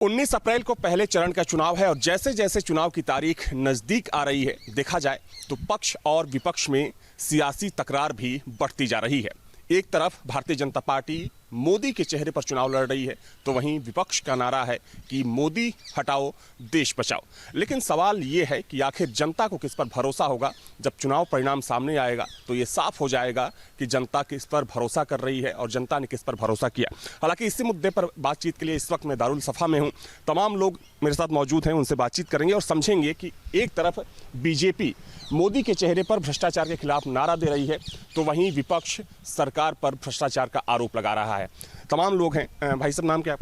19 अप्रैल को पहले चरण का चुनाव है और जैसे जैसे चुनाव की तारीख नजदीक आ रही है, देखा जाए तो पक्ष और विपक्ष में सियासी तकरार भी बढ़ती जा रही है। एक तरफ भारतीय जनता पार्टी मोदी के चेहरे पर चुनाव लड़ रही है, तो वहीं विपक्ष का नारा है कि मोदी हटाओ देश बचाओ। लेकिन सवाल ये है कि आखिर जनता को किस पर भरोसा होगा। जब चुनाव परिणाम सामने आएगा तो ये साफ हो जाएगा कि जनता किस पर भरोसा कर रही है और जनता ने किस पर भरोसा किया। हालांकि इसी मुद्दे पर बातचीत के लिए इस वक्त मैं दारुल सफा में हूँ। तमाम लोग मेरे साथ मौजूद हैं, उनसे बातचीत करेंगे और समझेंगे कि एक तरफ बीजेपी मोदी के चेहरे पर भ्रष्टाचार के खिलाफ नारा दे रही है, तो वहीं विपक्ष सरकार पर भ्रष्टाचार का आरोप लगा रहा है। तमाम लोग हैं। भाई साहब, नाम क्या है?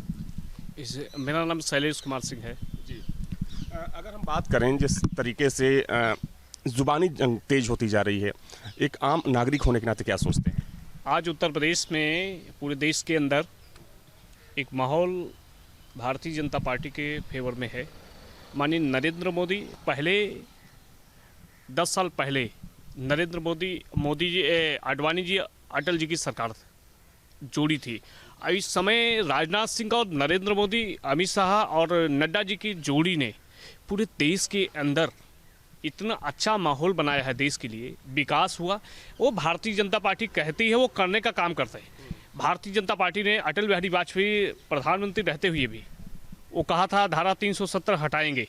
मेरा नाम शैलेश कुमार सिंह है जी। अगर हम बात करें जिस तरीके से जुबानी जंग तेज होती जा रही है, एक आम नागरिक होने के नाते क्या सोचते हैं? आज उत्तर प्रदेश में पूरे देश के अंदर एक माहौल भारतीय जनता पार्टी के फेवर में है। माननीय नरेंद्र मोदी पहले 10 साल पहले नरेंद्र मोदी जी आडवाणी जी अटल जी की सरकार जोड़ी थी। इस समय राजनाथ सिंह और नरेंद्र मोदी, अमित शाह और नड्डा जी की जोड़ी ने पूरे देश के अंदर इतना अच्छा माहौल बनाया है। देश के लिए विकास हुआ। वो भारतीय जनता पार्टी कहती है वो करने का काम करते हैं। भारतीय जनता पार्टी ने अटल बिहारी वाजपेयी प्रधानमंत्री रहते हुए भी वो कहा था धारा 370 हटाएंगे,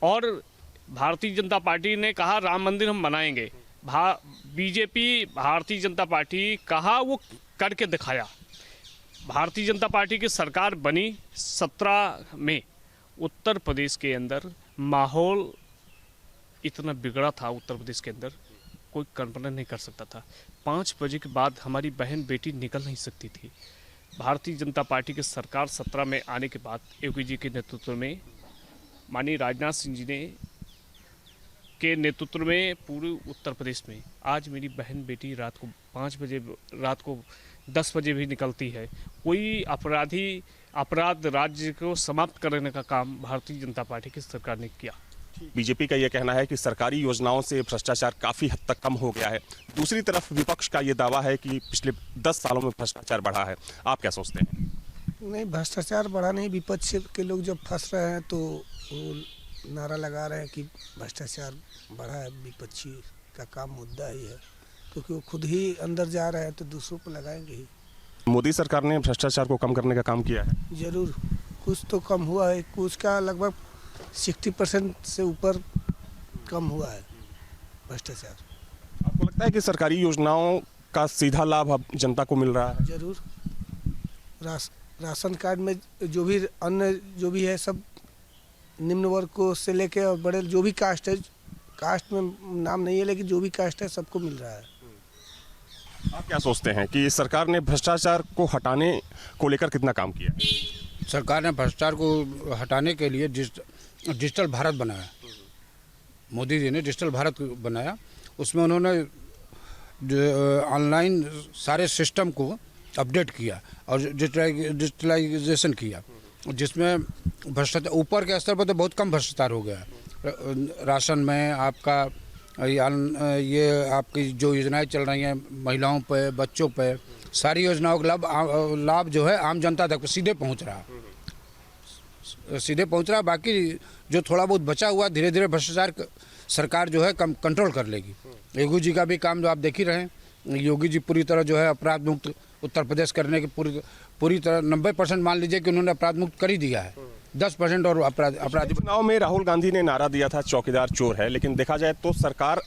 और भारतीय जनता पार्टी ने कहा राम मंदिर हम बनाएंगे। बीजेपी भारतीय जनता पार्टी कहा वो करके दिखाया। भारतीय जनता पार्टी की सरकार बनी 17 में। उत्तर प्रदेश के अंदर माहौल इतना बिगड़ा था, उत्तर प्रदेश के अंदर कोई कल्पना नहीं कर सकता था। 5 बजे के बाद हमारी बहन बेटी निकल नहीं सकती थी। भारतीय जनता पार्टी की सरकार 17 में आने के बाद योगी जी के नेतृत्व में, माननीय राजनाथ सिंह जी ने के नेतृत्व में पूरे उत्तर प्रदेश में आज मेरी बहन बेटी रात को 5 बजे, रात को 10 बजे भी निकलती है। कोई अपराध राज्य को समाप्त करने का काम भारतीय जनता पार्टी की सरकार ने किया। बीजेपी का यह कहना है कि सरकारी योजनाओं से भ्रष्टाचार काफ़ी हद तक कम हो गया है। दूसरी तरफ विपक्ष का ये दावा है कि पिछले 10 सालों में भ्रष्टाचार बढ़ा है। आप क्या सोचते हैं? नहीं, भ्रष्टाचार बढ़ा नहीं। विपक्ष के लोग जब फंस रहे हैं तो वो नारा लगा रहे हैं कि भ्रष्टाचार बढ़ा है। विपक्षी का काम मुद्दा ही है, क्योंकि वो खुद ही अंदर जा रहे हैं तो दूसरों पर लगाएंगे ही। मोदी सरकार ने भ्रष्टाचार को कम करने का काम किया है। जरूर कुछ तो कम हुआ है। कुछ का लगभग 60% से ऊपर कम हुआ है भ्रष्टाचार। आपको लगता है कि सरकारी योजनाओं का सीधा लाभ अब जनता को मिल रहा है? जरूर। राशन कार्ड में जो भी अन्य जो भी है, सब निम्न वर्ग को से लेके और बड़े जो भी कास्ट है, कास्ट में नाम नहीं है लेकिन जो भी कास्ट है सबको मिल रहा है। आप क्या सोचते हैं कि सरकार ने भ्रष्टाचार को हटाने को लेकर कितना काम किया? सरकार ने भ्रष्टाचार को हटाने के लिए डिजिटल भारत बनाया। मोदी जी ने डिजिटल भारत बनाया। उसमें उन्होंने ऑनलाइन सारे सिस्टम को अपडेट किया और डिजिटलाइजेशन किया, जिसमें भ्रष्टाचार ऊपर के स्तर पर तो बहुत कम भ्रष्टाचार हो गया। राशन में आपका ये आपकी जो योजनाएं चल रही हैं महिलाओं पे, बच्चों पे, सारी योजनाओं का लाभ जो है आम जनता तक सीधे पहुंच रहा है। बाकी जो थोड़ा बहुत बचा हुआ धीरे धीरे भ्रष्टाचार सरकार जो है कम कंट्रोल कर लेगी। योगी जी का भी काम जो आप देख ही रहे हैं। योगी जी पूरी तरह जो है अपराध मुक्त उत्तर प्रदेश करने की पूरी तरह 90% मान लीजिए कि उन्होंने अपराध मुक्त कर ही दिया है। 10% और अपराधी। चुनाव में राहुल गांधी ने नारा दिया था चौकीदार चोर है, लेकिन देखा जाए तो सरकार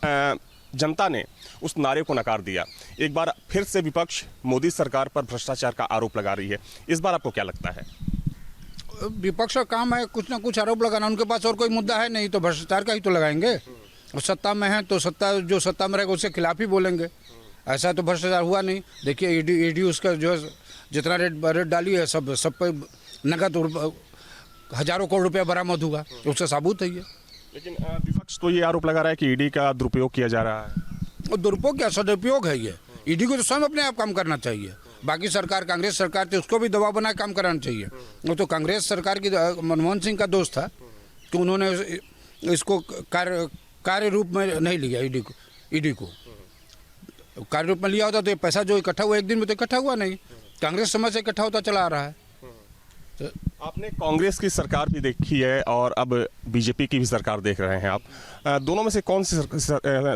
जनता ने उस नारे को नकार दिया। एक बार फिर से विपक्ष मोदी सरकार पर भ्रष्टाचार का आरोप लगा रही है। इस बार आपको क्या लगता है? विपक्ष का काम है कुछ ना कुछ आरोप लगाना। उनके पास और कोई मुद्दा है नहीं तो भ्रष्टाचार का ही तो लगाएंगे। और सत्ता में है तो जो सत्ता में रहेगा उसके खिलाफ ही बोलेंगे। ऐसा तो भ्रष्टाचार हुआ नहीं। देखिए ईडी उसका जो है जितना रेट डाली है सब पे नकद हजारों करोड़ रुपया बरामद हुआ, उससे साबुत है ये। लेकिन विपक्ष तो ये आरोप लगा रहा है कि ईडी का दुरुपयोग किया जा रहा है। और दुरुपयोग क्या, सदुपयोग है ये। ईडी को तो स्वयं अपने आप काम करना चाहिए। बाकी सरकार कांग्रेस सरकार थी, उसको भी दबाव बनाए काम कराना चाहिए। वो तो कांग्रेस सरकार की मनमोहन सिंह का दोस्त था कि उन्होंने इसको कार्य रूप में नहीं लिया। ईडी को कार्य रूप में लिया होता तो ये पैसा जो इकट्ठा हुआ एक दिन में तो इकट्ठा हुआ नहीं। कांग्रेस समय से इकट्ठा होता चला आ रहा है। आपने कांग्रेस की सरकार भी देखी है और अब बीजेपी की भी सरकार देख रहे हैं आप, दोनों में से कौन सी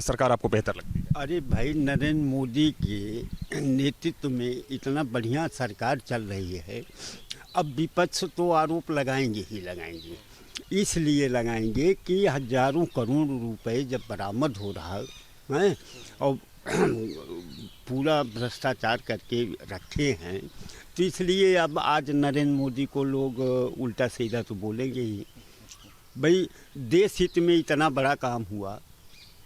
सरकार आपको बेहतर लगती है? अरे भाई, नरेंद्र मोदी के नेतृत्व में इतना बढ़िया सरकार चल रही है। अब विपक्ष तो आरोप लगाएंगे ही लगाएंगे, इसलिए लगाएंगे कि हजारों करोड़ रुपए जब बरामद हो रहा है और पूरा भ्रष्टाचार करके रखे हैं, तो इसलिए अब आज नरेंद्र मोदी को लोग उल्टा सीधा तो बोलेंगे ही। भाई, देश हित में इतना बड़ा काम हुआ,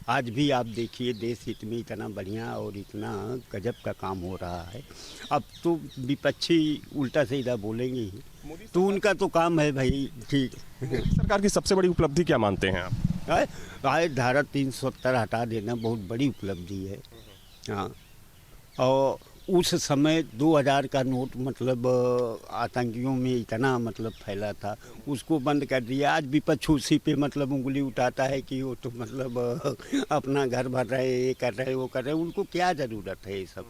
आज भी आप देखिए देश हित में इतना बढ़िया और इतना गजब का काम हो रहा है। अब तो विपक्षी उल्टा सीधा बोलेंगे ही, तो उनका तो काम है भाई। ठीक, सरकार की सबसे बड़ी उपलब्धि क्या मानते हैं आप? भाई, धारा 370 हटा देना बहुत बड़ी उपलब्धि है। हाँ, और उस समय 2000 का नोट मतलब आतंकियों में इतना मतलब फैला था, उसको बंद कर दिया। आज विपक्ष उसी पे मतलब उंगली उठाता है कि वो तो मतलब अपना घर भर रहे, ये कर रहे, वो कर रहे। उनको क्या ज़रूरत है ये सब?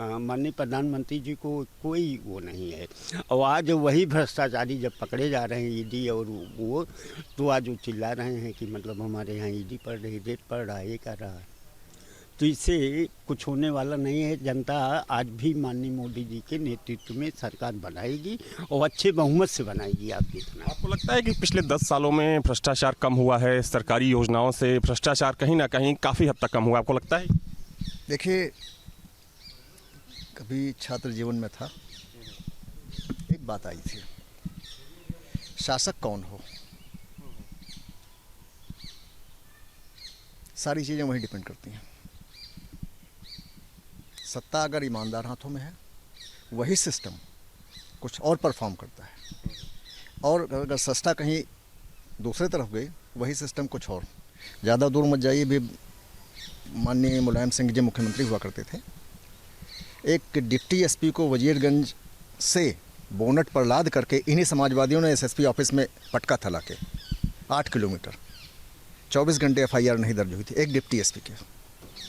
माननीय प्रधानमंत्री जी को कोई वो नहीं है। और आज वही भ्रष्टाचारी जब पकड़े जा रहे हैं ईडी और वो, तो आज वो चिल्ला रहे हैं कि मतलब हमारे यहाँ ईडी पड़ रही, रेट पड़ रहा है, ये कर रहा है। तो इससे कुछ होने वाला नहीं है। जनता आज भी माननीय मोदी जी के नेतृत्व में सरकार बनाएगी और अच्छे बहुमत से बनाएगी। आप देखना। आपको लगता है कि पिछले 10 सालों में भ्रष्टाचार कम हुआ है? सरकारी योजनाओं से भ्रष्टाचार कहीं ना कहीं काफ़ी हद तक कम हुआ, आपको लगता है? देखिए, कभी छात्र जीवन में था, एक बात आई थी, शासक कौन हो, सारी चीज़ें वही डिपेंड करती हैं। सत्ता अगर ईमानदार हाथों में है, वही सिस्टम कुछ और परफॉर्म करता है, और अगर सस्ता कहीं दूसरे तरफ गई, वही सिस्टम कुछ और। ज़्यादा दूर मत जाइए, भी माननीय मुलायम सिंह जी मुख्यमंत्री हुआ करते थे। एक डिप्टी एसपी को वजीरगंज से बोनट पर लाद करके इन्हीं समाजवादियों ने एसएसपी ऑफिस में पटका था लाके 8 किलोमीटर। 24 घंटे एफआईआर नहीं दर्ज हुई थी एक डिप्टी एसपी के,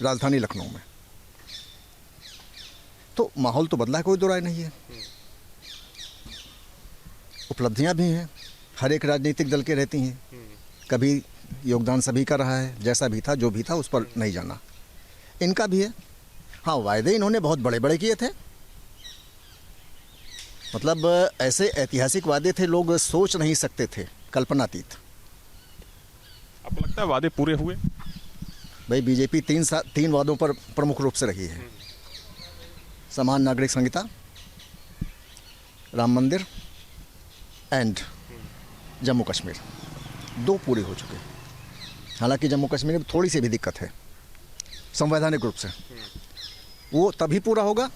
राजधानी लखनऊ में। तो माहौल तो बदला है, कोई दो राय नहीं है। उपलब्धियां भी हैं, हर एक राजनीतिक दल के रहती हैं। कभी योगदान सभी का रहा है, जैसा भी था, जो भी था, उस पर नहीं जाना। इनका भी है। हाँ, वायदे इन्होंने बहुत बड़े बड़े किए थे, मतलब ऐसे ऐतिहासिक वादे थे, लोग सोच नहीं सकते थे, कल्पनातीत। आपको लगता है वादे पूरे हुए? भाई, बीजेपी 3 वादों पर प्रमुख रूप से रही है। समान नागरिक संहिता, राम मंदिर एंड जम्मू कश्मीर, 2 पूरे हो चुके। हालांकि जम्मू कश्मीर में थोड़ी सी भी दिक्कत है संवैधानिक रूप से। वो तभी पूरा होगा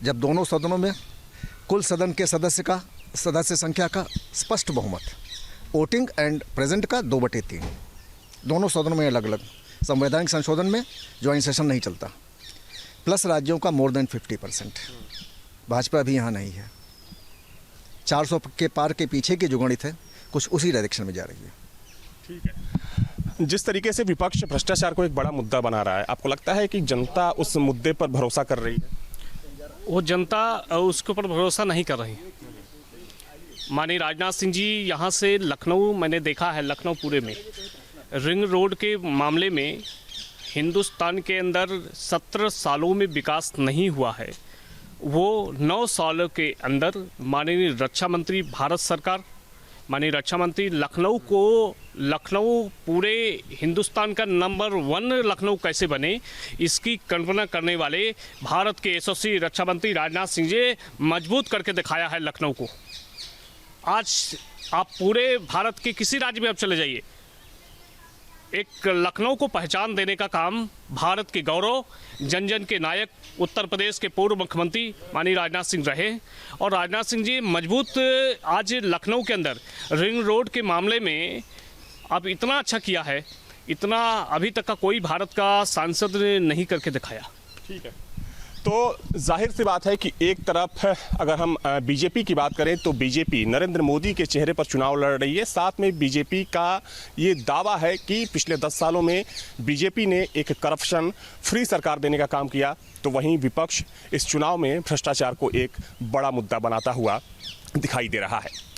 जब दोनों सदनों में कुल सदन के सदस्य संख्या का स्पष्ट बहुमत, वोटिंग एंड प्रेजेंट का 2/3, दोनों सदनों में अलग अलग। संवैधानिक संशोधन में ज्वाइंट सेशन नहीं चलता, प्लस राज्यों का मोर देन 50%। भाजपा भी यहाँ नहीं है। 400 के पार के पीछे की जो गणित है, कुछ उसी डायरेक्शन में जा रही है। ठीक है। जिस तरीके से विपक्ष भ्रष्टाचार को एक बड़ा मुद्दा बना रहा है, आपको लगता है कि जनता उस मुद्दे पर भरोसा कर रही है? वो जनता उसके ऊपर भरोसा नहीं कर रही। माननीय राजनाथ सिंह जी यहाँ से लखनऊ, मैंने देखा है लखनऊ पूरे में रिंग रोड के मामले में हिंदुस्तान के अंदर 17 सालों में विकास नहीं हुआ है। वो 9 सालों के अंदर माननीय रक्षा मंत्री भारत सरकार, माननीय रक्षा मंत्री लखनऊ पूरे हिंदुस्तान का नंबर 1 लखनऊ कैसे बने, इसकी कल्पना करने वाले भारत के यशस्वी रक्षा मंत्री राजनाथ सिंह जी मजबूत करके दिखाया है लखनऊ को। आज आप पूरे भारत के किसी राज्य में आप चले जाइए, एक लखनऊ को पहचान देने का काम भारत के गौरव, जन जन के नायक, उत्तर प्रदेश के पूर्व मुख्यमंत्री माननीय राजनाथ सिंह रहे। और राजनाथ सिंह जी मजबूत आज लखनऊ के अंदर रिंग रोड के मामले में अब इतना अच्छा किया है, इतना अभी तक का कोई भारत का सांसद ने नहीं करके दिखाया। ठीक है। तो जाहिर सी बात है कि एक तरफ अगर हम बीजेपी की बात करें तो बीजेपी नरेंद्र मोदी के चेहरे पर चुनाव लड़ रही है। साथ में बीजेपी का ये दावा है कि पिछले 10 सालों में बीजेपी ने एक करप्शन फ्री सरकार देने का काम किया, तो वहीं विपक्ष इस चुनाव में भ्रष्टाचार को एक बड़ा मुद्दा बनाता हुआ दिखाई दे रहा है।